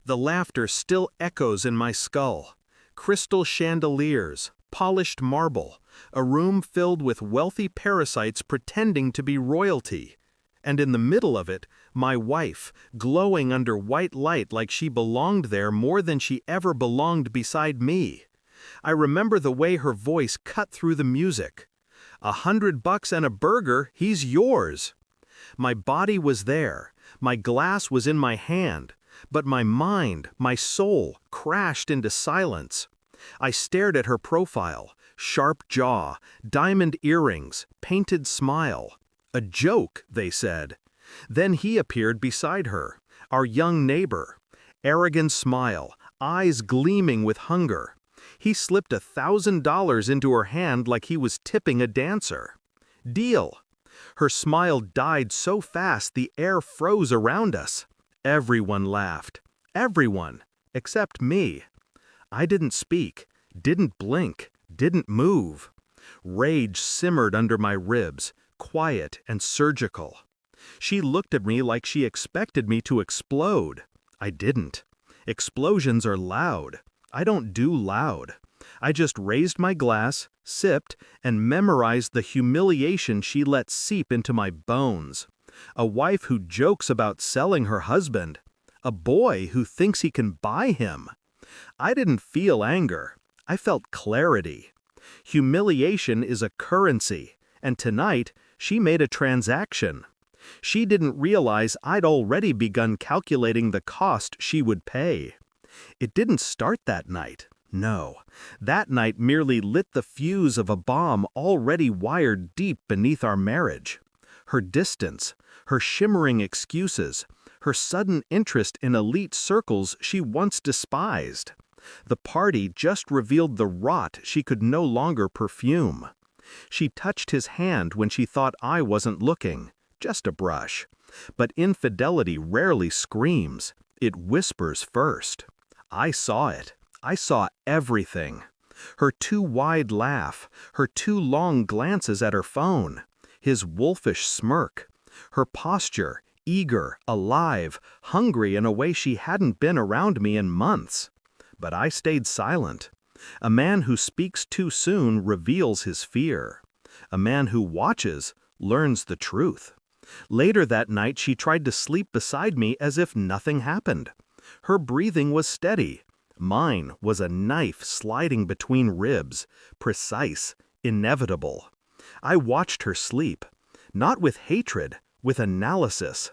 The laughter still echoes in my skull. Crystal chandeliers, polished marble, a room filled with wealthy parasites pretending to be royalty. And in the middle of it, my wife, glowing under white light like she belonged there more than she ever belonged beside me. I remember the way her voice cut through the music. $100 and a burger, he's yours. My body was there, my glass was in my hand, but my mind, my soul, crashed into silence. I stared at her profile, sharp jaw, diamond earrings, painted smile. A joke, they said. Then he appeared beside her, our young neighbor. Arrogant smile, eyes gleaming with hunger. He slipped $1,000 into her hand like he was tipping a dancer. Deal. Her smile died so fast the air froze around us. Everyone laughed. Everyone, except me. I didn't speak, didn't blink, didn't move. Rage simmered under my ribs, quiet and surgical. She looked at me like she expected me to explode. I didn't. Explosions are loud. I don't do loud. I just raised my glass, sipped, and memorized the humiliation she let seep into my bones. A wife who jokes about selling her husband. A boy who thinks he can buy him. I didn't feel anger. I felt clarity. Humiliation is a currency, and tonight she made a transaction. She didn't realize I'd already begun calculating the cost she would pay. It didn't start that night. No, that night merely lit the fuse of a bomb already wired deep beneath our marriage. Her distance, her shimmering excuses, her sudden interest in elite circles she once despised. The party just revealed the rot she could no longer perfume. She touched his hand when she thought I wasn't looking, just a brush. But infidelity rarely screams, it whispers first. I saw it. I saw everything. Her too wide laugh, her too long glances at her phone, his wolfish smirk, her posture, eager, alive, hungry in a way she hadn't been around me in months. But I stayed silent. A man who speaks too soon reveals his fear. A man who watches learns the truth. Later that night she tried to sleep beside me as if nothing happened. Her breathing was steady. Mine was a knife sliding between ribs, precise, inevitable. I watched her sleep, not with hatred, with analysis.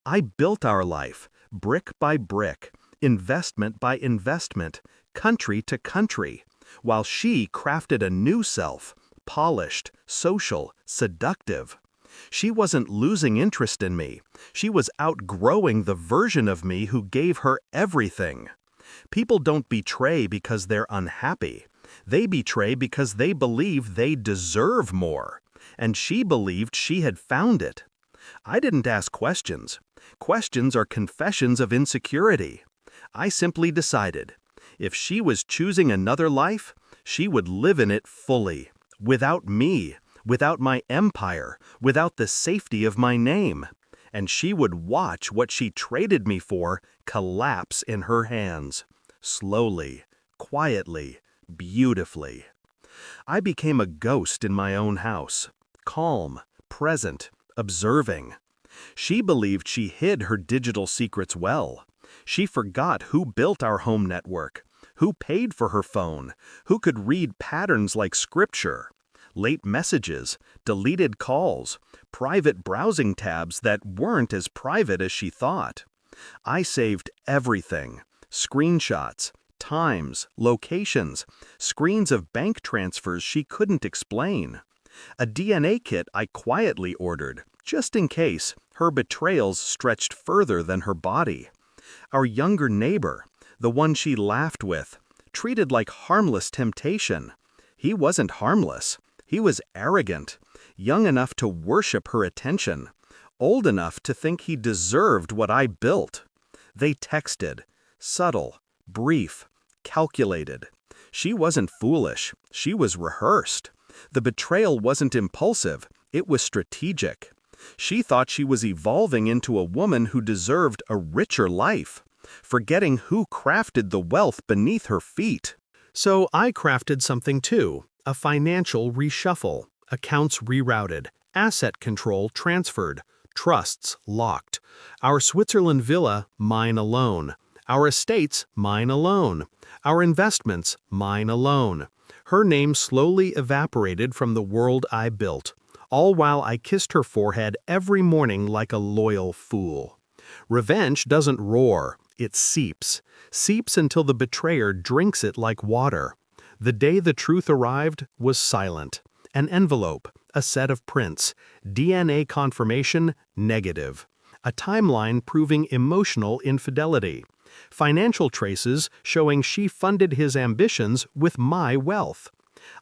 I built our life, brick by brick, investment by investment, country to country, while she crafted a new self, polished, social, seductive. She wasn't losing interest in me. She was outgrowing the version of me who gave her everything. People don't betray because they're unhappy. They betray because they believe they deserve more. And she believed she had found it. I didn't ask questions. Questions are confessions of insecurity. I simply decided, if she was choosing another life, she would live in it fully, without me, without my empire, without the safety of my name. And she would watch what she traded me for collapse in her hands, slowly, quietly, beautifully. I became a ghost in my own house, calm, present, observing. She believed she hid her digital secrets well. She forgot who built our home network, who paid for her phone, who could read patterns like scripture. Late messages, deleted calls, private browsing tabs that weren't as private as she thought. I saved everything, screenshots, times, locations, screens of bank transfers she couldn't explain. A DNA kit I quietly ordered, just in case her betrayals stretched further than her body. Our younger neighbor, the one she laughed with, treated like harmless temptation. He wasn't harmless. He was arrogant, young enough to worship her attention, old enough to think he deserved what I built. They texted, subtle, brief, calculated. She wasn't foolish, she was rehearsed. The betrayal wasn't impulsive, it was strategic. She thought she was evolving into a woman who deserved a richer life. forgetting who crafted the wealth beneath her feet. So I crafted something too, a financial reshuffle, accounts rerouted, asset control transferred, trusts locked. Our Switzerland villa, mine alone. Our estates, mine alone. Our investments, mine alone. Her name slowly evaporated from the world I built, all while I kissed her forehead every morning like a loyal fool. Revenge doesn't roar, it seeps until the betrayer drinks it like water. The day the truth arrived was silent. An envelope, a set of prints, DNA confirmation, negative. A timeline proving emotional infidelity. Financial traces showing she funded his ambitions with my wealth.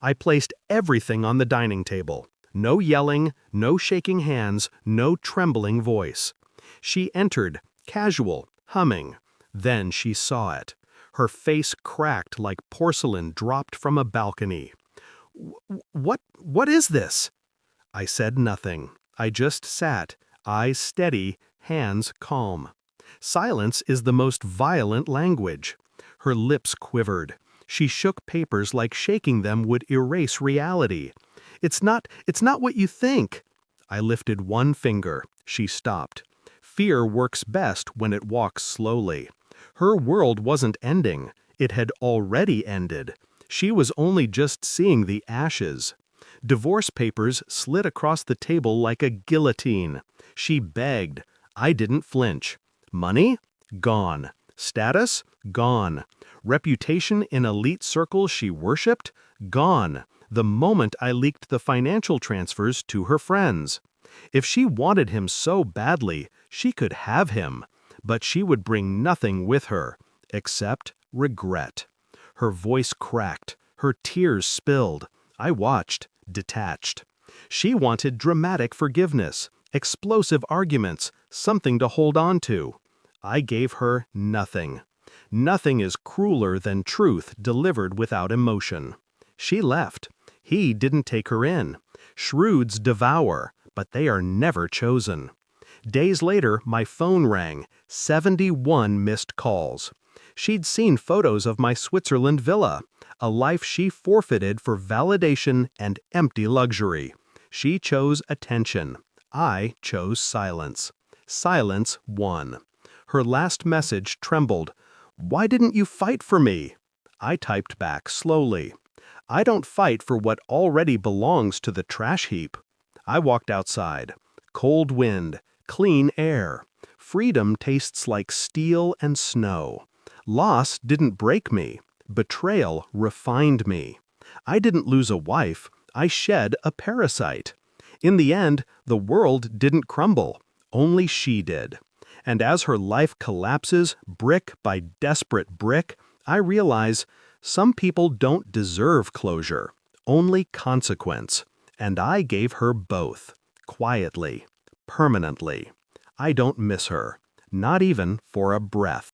I placed everything on the dining table. No yelling, no shaking hands, no trembling voice. She entered, casual, humming. Then she saw it. Her face cracked like porcelain dropped from a balcony. What is this?" I said nothing. I just sat, eyes steady, hands calm. Silence is the most violent language. Her lips quivered. She shook papers like shaking them would erase reality. It's not what you think." I lifted one finger. She stopped. Fear works best when it walks slowly. Her world wasn't ending. It had already ended. She was only just seeing the ashes. Divorce papers slid across the table like a guillotine. She begged. I didn't flinch. Money? Gone. Status? Gone. Reputation in elite circles she worshipped? Gone. The moment I leaked the financial transfers to her friends. If she wanted him so badly, she could have him. But she would bring nothing with her, except regret. Her voice cracked. Her tears spilled. I watched, detached. She wanted dramatic forgiveness, explosive arguments, something to hold on to. I gave her nothing. Nothing is crueler than truth delivered without emotion. She left. He didn't take her in. Shrewds devour, but they are never chosen. Days later, my phone rang. 71 missed calls. She'd seen photos of my Switzerland villa, a life she forfeited for validation and empty luxury. She chose attention. I chose silence. Silence won. Her last message trembled. "Why didn't you fight for me?" I typed back slowly. "I don't fight for what already belongs to the trash heap." I walked outside. Cold wind, clean air. Freedom tastes like steel and snow. Loss didn't break me. Betrayal refined me. I didn't lose a wife. I shed a parasite. In the end, the world didn't crumble. Only she did. And as her life collapses, brick by desperate brick, I realize some people don't deserve closure, only consequence. And I gave her both, quietly, permanently. I don't miss her, not even for a breath.